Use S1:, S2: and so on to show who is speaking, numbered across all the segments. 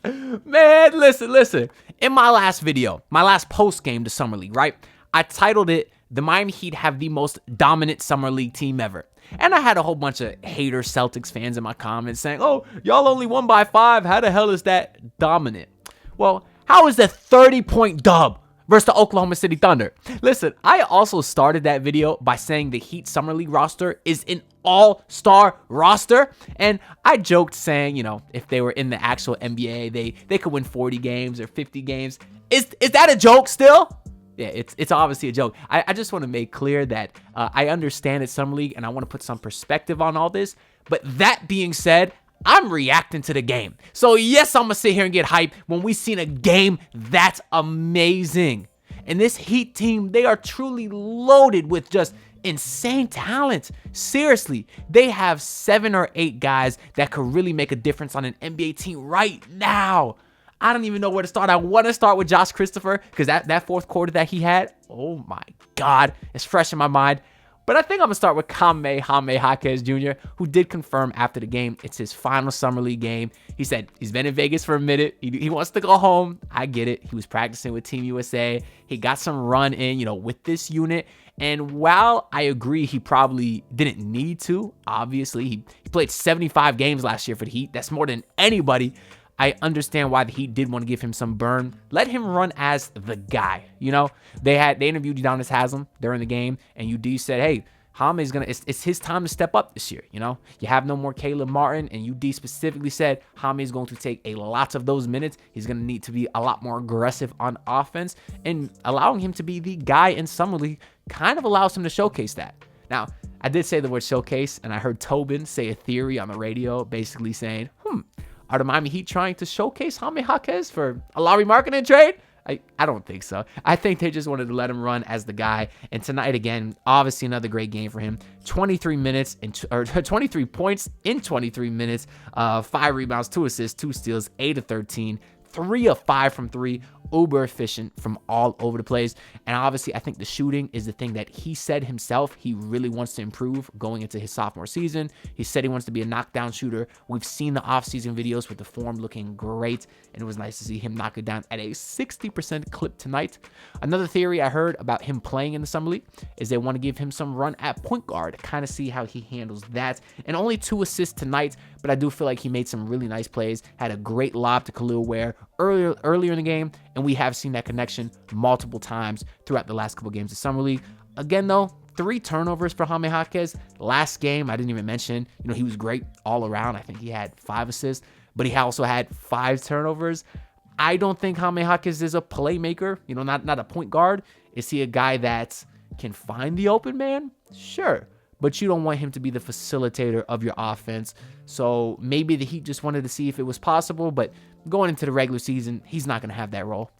S1: Man, listen. In my last video, my last post game to Summer League, right? I titled it, "The Miami Heat have the most dominant Summer League team ever." And I had a whole bunch of hater Celtics fans in my comments saying, "Oh, y'all only won by 5. How the hell is that dominant?" Well, how is that 30-point dub versus the Oklahoma City Thunder? Listen, I also started that video by saying the Heat Summer League roster is an all-star roster. And I joked saying, if they were in the actual NBA, they could win 40 games or 50 games. Is that a joke still? Yeah, it's obviously a joke. I just want to make clear that I understand it's Summer League and I want to put some perspective on all this. But that being said, I'm reacting to the game. So yes, I'm going to sit here and get hyped when we seen a game that's amazing. And this Heat team, they are truly loaded with just insane talent. Seriously, they have 7 or 8 guys that could really make a difference on an NBA team right now. I don't even know where to start. I want to start with Josh Christopher because that fourth quarter that he had, oh my God, it's fresh in my mind. But I think I'm going to start with Jaime Jaquez Jr., who did confirm after the game it's his final Summer League game. He said he's been in Vegas for a minute. He wants to go home. I get it. He was practicing with Team USA. He got some run in, with this unit. And while I agree he probably didn't need to, obviously, he played 75 games last year for the Heat. That's more than anybody. I understand why the Heat did want to give him some burn. Let him run as the guy. They interviewed Udonis Haslem during the game, and UD said, "Hey, Jaime's it's his time to step up this year. You have no more Caleb Martin," and UD specifically said Jaime is going to take a lot of those minutes. He's going to need to be a lot more aggressive on offense, and allowing him to be the guy in Summer League kind of allows him to showcase that. Now, I did say the word showcase, and I heard Tobin say a theory on the radio basically saying, are the Miami Heat trying to showcase Jaime Jaquez for a Larry Markkinen trade? I don't think so. I think they just wanted to let him run as the guy. And tonight, again, obviously another great game for him. 23 points in 23 minutes, 5 rebounds, 2 assists, 2 steals, 8 of 13, 3 of 5 from 3, uber efficient from all over the place. And obviously, I think the shooting is the thing that he said himself he really wants to improve going into his sophomore season. He said he wants to be a knockdown shooter. We've seen the offseason videos with the form looking great, and it was nice to see him knock it down at a 60% clip tonight. Another theory I heard about him playing in the Summer League is they want to give him some run at point guard, kind of see how he handles that. And only 2 assists tonight, but I do feel like he made some really nice plays, had a great lob to Kel'el Ware earlier in the game, and we have seen that connection multiple times throughout the last couple games of Summer League. Again, though, 3 turnovers for Jaime Jaquez. Last game, I didn't even mention, he was great all around. I think he had 5 assists, but he also had 5 turnovers. I don't think Jaime Jaquez is a playmaker, not a point guard. Is he a guy that can find the open man? Sure. But you don't want him to be the facilitator of your offense. So maybe the Heat just wanted to see if it was possible, but going into the regular season, he's not going to have that role.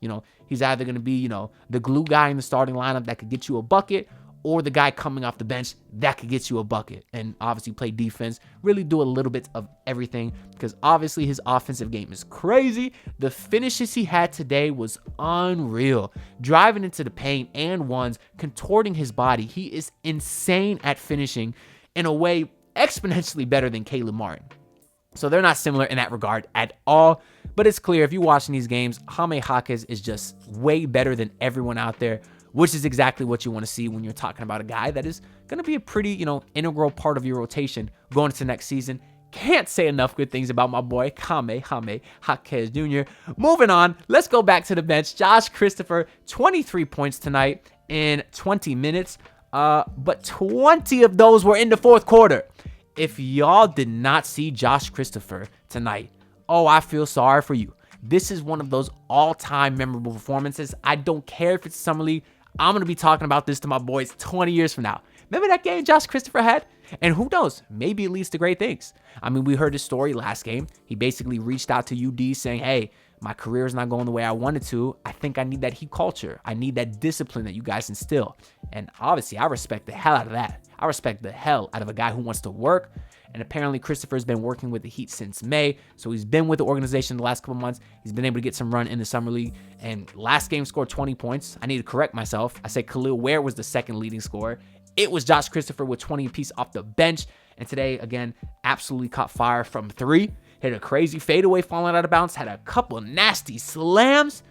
S1: He's either going to be, the glue guy in the starting lineup that could get you a bucket, or the guy coming off the bench that could get you a bucket and obviously play defense, really do a little bit of everything, because obviously his offensive game is crazy. The finishes he had today was unreal. Driving into the paint and ones, contorting his body. He is insane at finishing in a way exponentially better than Caleb Martin. So they're not similar in that regard at all. But it's clear if you're watching these games, Jaime Jaquez is just way better than everyone out there, which is exactly what you want to see when you're talking about a guy that is going to be a pretty, integral part of your rotation going into next season. Can't say enough good things about my boy, Jaime Jaquez Jr. Moving on, let's go back to the bench. Josh Christopher, 23 points tonight in 20 minutes, but 20 of those were in the fourth quarter. If y'all did not see Josh Christopher tonight, I feel sorry for you. This is one of those all-time memorable performances. I don't care if it's Summer League. I'm going to be talking about this to my boys 20 years from now. Remember that game Josh Christopher had? And who knows, maybe it leads to great things. I mean, we heard his story last game. He basically reached out to UD saying, "Hey, my career is not going the way I wanted to. I think I need that Heat culture. I need that discipline that you guys instill." And obviously, I respect the hell out of that. I respect the hell out of a guy who wants to work. And apparently, Christopher's been working with the Heat since May. So he's been with the organization the last couple months. He's been able to get some run in the Summer League. And last game scored 20 points. I need to correct myself. I said Kel'el Ware was the second leading scorer. It was Josh Christopher with 20 apiece off the bench. And today, again, absolutely caught fire from 3. hit a crazy fadeaway falling out of bounds, had a couple nasty slams.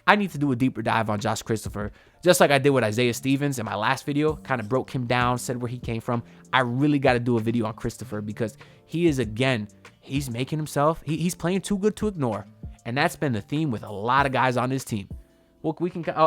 S1: I need to do a deeper dive on Josh Christopher, just like I did with Isaiah Stevens in my last video. Kind of broke him down, said where he came from. I really got to do a video on Christopher because he is, again, he's making himself, he's playing too good to ignore. And that's been the theme with a lot of guys on this team. Well,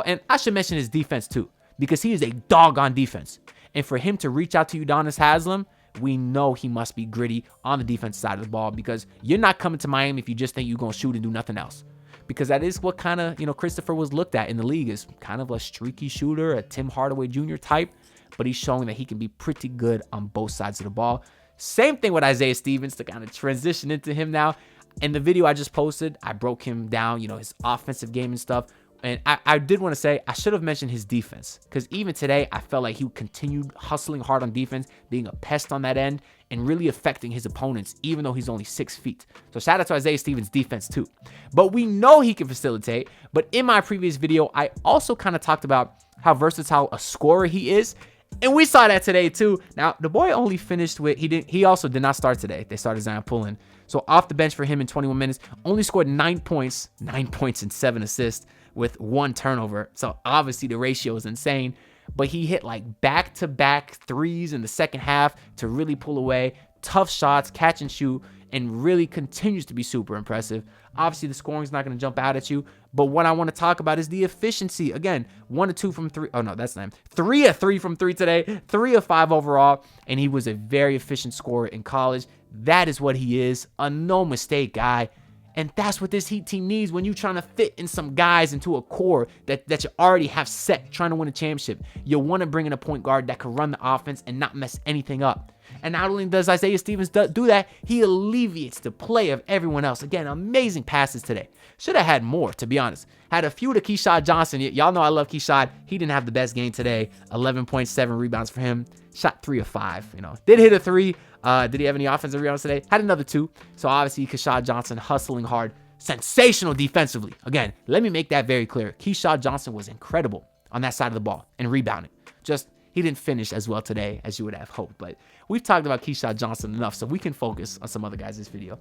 S1: and I should mention his defense too, because he is a dog on defense. And for him to reach out to Udonis Haslem, we know he must be gritty on the defense side of the ball, because you're not coming to Miami if you just think you're going to shoot and do nothing else. Because that is what kind of, Christopher was looked at in the league as kind of a streaky shooter, a Tim Hardaway Jr. type, but he's showing that he can be pretty good on both sides of the ball. Same thing with Isaiah Stevens to kind of transition into him now. In the video I just posted, I broke him down, his offensive game and stuff. And I did want to say, I should have mentioned his defense, because even today, I felt like he continued hustling hard on defense, being a pest on that end, and really affecting his opponents, even though he's only 6 feet. So shout out to Isaiah Stevens' defense too. But we know he can facilitate. But in my previous video, I also kind of talked about how versatile a scorer he is. And we saw that today too. Now, the boy only finished with, he also did not start today. They started Zion Pullen. So off the bench for him in 21 minutes, only scored 9 points and 7 assists. With 1 turnover. So obviously the ratio is insane, but he hit like back-to-back threes in the second half to really pull away. Tough shots, catch and shoot, and really continues to be super impressive. Obviously the scoring is not going to jump out at you, but what I want to talk about is the efficiency. Again, 1 of 2 from 3. Oh no, that's not him. 3 of 3 from 3 today, 3 of 5 overall, and he was a very efficient scorer in college. That is what he is, a no mistake guy. And that's what this Heat team needs when you're trying to fit in some guys into a core that you already have set, trying to win a championship. You want to bring in a point guard that can run the offense and not mess anything up. And not only does Isaiah Stevens do that, he alleviates the play of everyone else. Again, amazing passes today. Should have had more, to be honest. Had a few to Keyshawn Johnson. Y'all know I love Keyshawn. He didn't have the best game today. 11.7 rebounds for him. Shot 3 of 5. Did hit a 3. Did he have any offensive rebounds today? Had another 2. So obviously, Keyshawn Johnson hustling hard. Sensational defensively. Again, let me make that very clear. Keyshawn Johnson was incredible on that side of the ball and rebounding. Just, he didn't finish as well today as you would have hoped. But we've talked about Keyshawn Johnson enough, so we can focus on some other guys this video.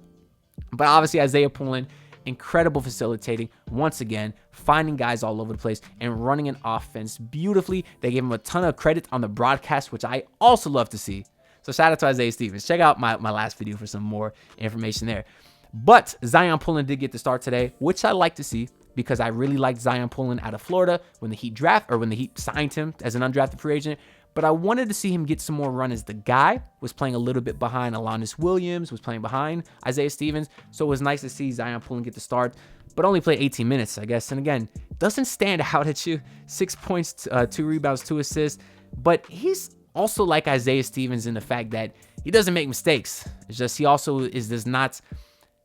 S1: But obviously, Isaiah Pullen, incredible facilitating. Once again, finding guys all over the place and running an offense beautifully. They gave him a ton of credit on the broadcast, which I also love to see. So shout out to Isaiah Stevens. Check out my last video for some more information there. But Zion Pullen did get the start today, which I like to see, because I really liked Zion Pullen out of Florida when the Heat signed him as an undrafted free agent. But I wanted to see him get some more run, as the guy was playing a little bit behind Alanis Williams, was playing behind Isaiah Stevens. So it was nice to see Zion Pullen get the start, but only played 18 minutes, I guess. And again, doesn't stand out at you. 6 points, 2 rebounds, 2 assists. But he's also like Isaiah Stevens in the fact that he doesn't make mistakes. It's just he also does not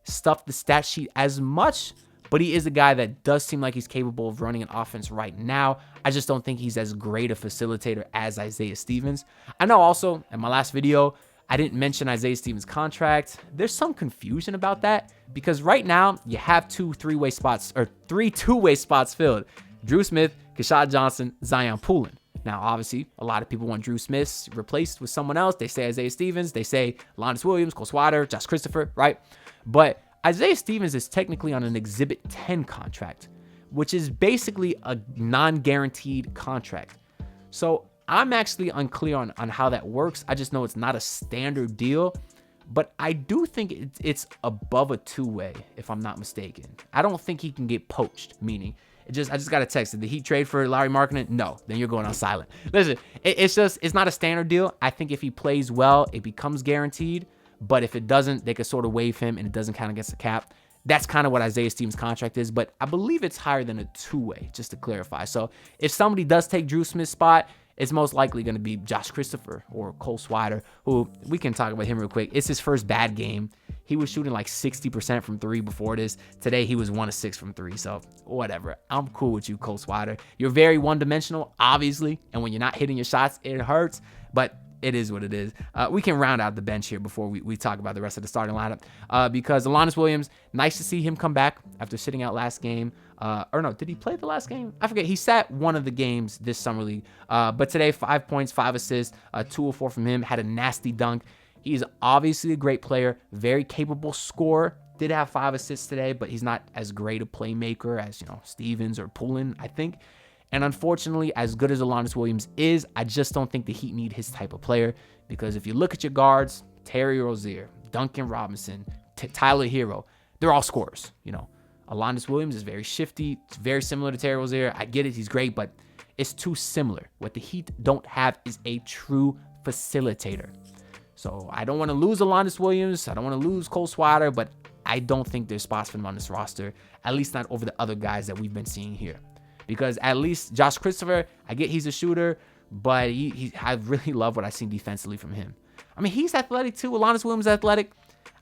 S1: stuff the stat sheet as much, but he is a guy that does seem like he's capable of running an offense right now. I just don't think he's as great a facilitator as Isaiah Stevens. I know also in my last video, I didn't mention Isaiah Stevens' contract. There's some confusion about that, because right now you have 2 3-way spots, or 3 2-way spots filled. Drew Smith, Keyshawn Johnson, Zion Pullen. Now, obviously, a lot of people want Drew Smith replaced with someone else. They say Isaiah Stevens. They say Alanis Williams, Cole Swider, Josh Christopher, right? But Isaiah Stevens is technically on an Exhibit 10 contract, which is basically a non-guaranteed contract. So I'm actually unclear on how that works. I just know it's not a standard deal, but I do think it's above a 2-way, if I'm not mistaken. I don't think he can get poached, meaning I just got a text. Did the Heat trade for Lauri Markkanen? No. Then you're going on silent. Listen, it's not a standard deal. I think if he plays well, it becomes guaranteed. But if it doesn't, they could sort of waive him and it doesn't count against the cap. That's kind of what Isaiah Stevens' contract is. But I believe it's higher than a 2-way, just to clarify. So if somebody does take Drew Smith's spot, it's most likely going to be Josh Christopher or Cole Swider, who we can talk about him real quick. It's his first bad game. He was shooting like 60% from 3 before this. Today, he was 1 of 6 from 3. So whatever. I'm cool with you, Cole Swider. You're very one-dimensional, obviously. And when you're not hitting your shots, it hurts. But it is what it is. We can round out the bench here before we talk about the rest of the starting lineup. Because Alanis Williams, nice to see him come back after sitting out last game. Or no, did he play the last game? I forget. He sat one of the games this summer league. But today, 5 points, 5 assists, 2 of 4 from him. Had a nasty dunk. He's obviously a great player, very capable scorer. Did have 5 assists today, but he's not as great a playmaker as, Stevens or Poulin, I think. And unfortunately, as good as Alondes Williams is, I just don't think the Heat need his type of player, because if you look at your guards, Terry Rozier, Duncan Robinson, Tyler Hero, they're all scorers. Alondes Williams is very shifty. It's very similar to Terry Rozier. I get it. He's great, but it's too similar. What the Heat don't have is a true facilitator. So I don't want to lose Alondes Williams. I don't want to lose Cole Swider, but I don't think there's spots for him on this roster, at least not over the other guys that we've been seeing here. Because at least Josh Christopher, I get he's a shooter, but I really love what I've seen defensively from him. I mean, he's athletic too. Alondes Williams is athletic.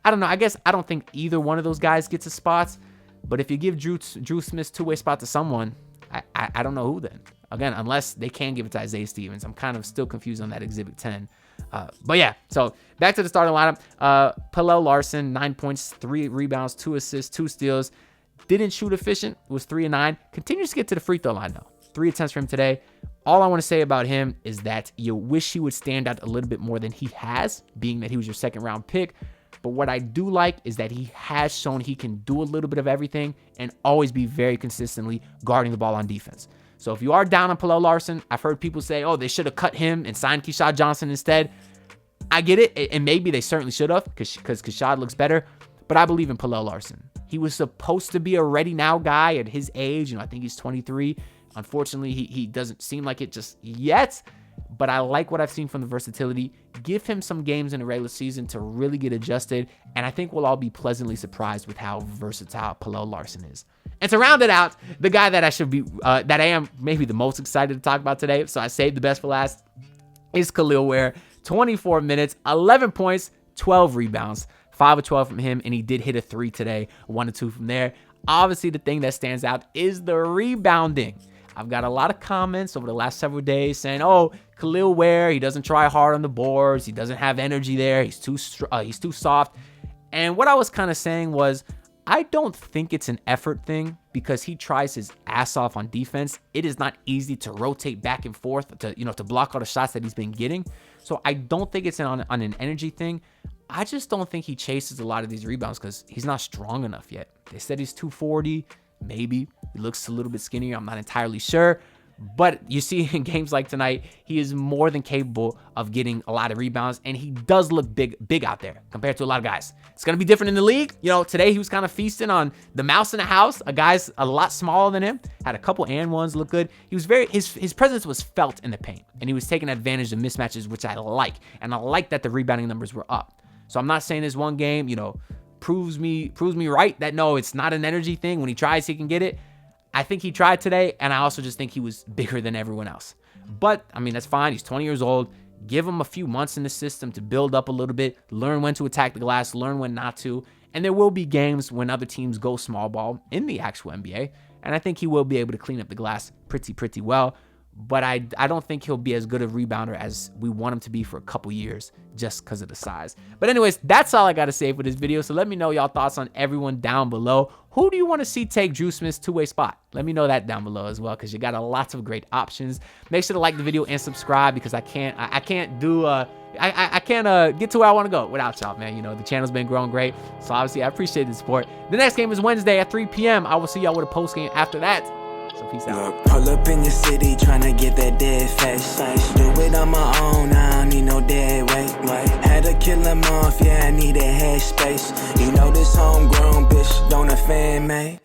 S1: I don't know. I guess I don't think either one of those guys gets a spot. But if you give Drew Smith's two-way spot to someone, I don't know who then. Again, unless they can give it to Isaiah Stevens. I'm kind of still confused on that Exhibit 10. But yeah, so back to the starting lineup. Pelle Larsson, 9 points, 3 rebounds, 2 assists, 2 steals. Didn't shoot efficient. Was 3 of 9. Continues to get to the free throw line though. 3 attempts for him today. All I want to say about him is that you wish he would stand out a little bit more than he has, being that he was your second round pick. But what I do like is that he has shown he can do a little bit of everything and always be very consistently guarding the ball on defense. So if you are down on Pelle Larsson, I've heard people say, oh, they should have cut him and signed Keshad Johnson instead. I get it, and maybe they certainly should have, because Keshad looks better. But I believe in Pelle Larsson. He was supposed to be a ready now guy at his age. I think he's 23. Unfortunately, he doesn't seem like it just yet. But I like what I've seen from the versatility. Give him some games in the regular season to really get adjusted. And I think we'll all be pleasantly surprised with how versatile Pelle Larsson is. And to round it out, the guy that I am maybe the most excited to talk about today, so I saved the best for last, is Kel'el Ware. 24 minutes, 11 points, 12 rebounds, 5 of 12 from him, and he did hit a 3 today, 1 of 2 from there. Obviously, the thing that stands out is the rebounding. I've got a lot of comments over the last several days saying, oh, Kel'el Ware, he doesn't try hard on the boards. He doesn't have energy there. He's too soft. And what I was kind of saying was, I don't think it's an effort thing, because he tries his ass off on defense. It is not easy to rotate back and forth to block all the shots that he's been getting. So I don't think it's on an energy thing. I just don't think he chases a lot of these rebounds because he's not strong enough yet. They said he's 240. Maybe he looks a little bit skinnier. I'm not entirely sure. But you see in games like tonight, he is more than capable of getting a lot of rebounds, and he does look big out there compared to a lot of guys. It's going to be different in the league. Today he was kind of feasting on the mouse in the house. A guy's a lot smaller than him, had a couple and ones, look good. He was his presence was felt in the paint, and he was taking advantage of mismatches, which I like. And I like that the rebounding numbers were up. So I'm not saying this one game, proves me right that no, it's not an energy thing. When he tries, he can get it. I think he tried today, and I also just think he was bigger than everyone else. But, I mean, that's fine. He's 20 years old. Give him a few months in the system to build up a little bit, learn when to attack the glass, learn when not to. And there will be games when other teams go small ball in the actual NBA, and I think he will be able to clean up the glass pretty well. But I don't think he'll be as good a rebounder as we want him to be for a couple years just because of the size. But anyways, that's all I got to say for this video. So let me know y'all thoughts on everyone down below. Who do you want to see take Drew Smith's two-way spot? Let me know that down below as well, because you got lots of great options. Make sure to like the video and subscribe, because I can't get to where I want to go without y'all, man. The channel's been growing great. So obviously I appreciate the support. The next game is Wednesday at 3 p.m. I will see y'all with a post game after that. So peace out.
S2: Look, pull up in your city tryna get that dead face. Do it on my own, I don't need no dead weight. Had to kill him off, yeah, I need a head space. You know this homegrown bitch don't offend me.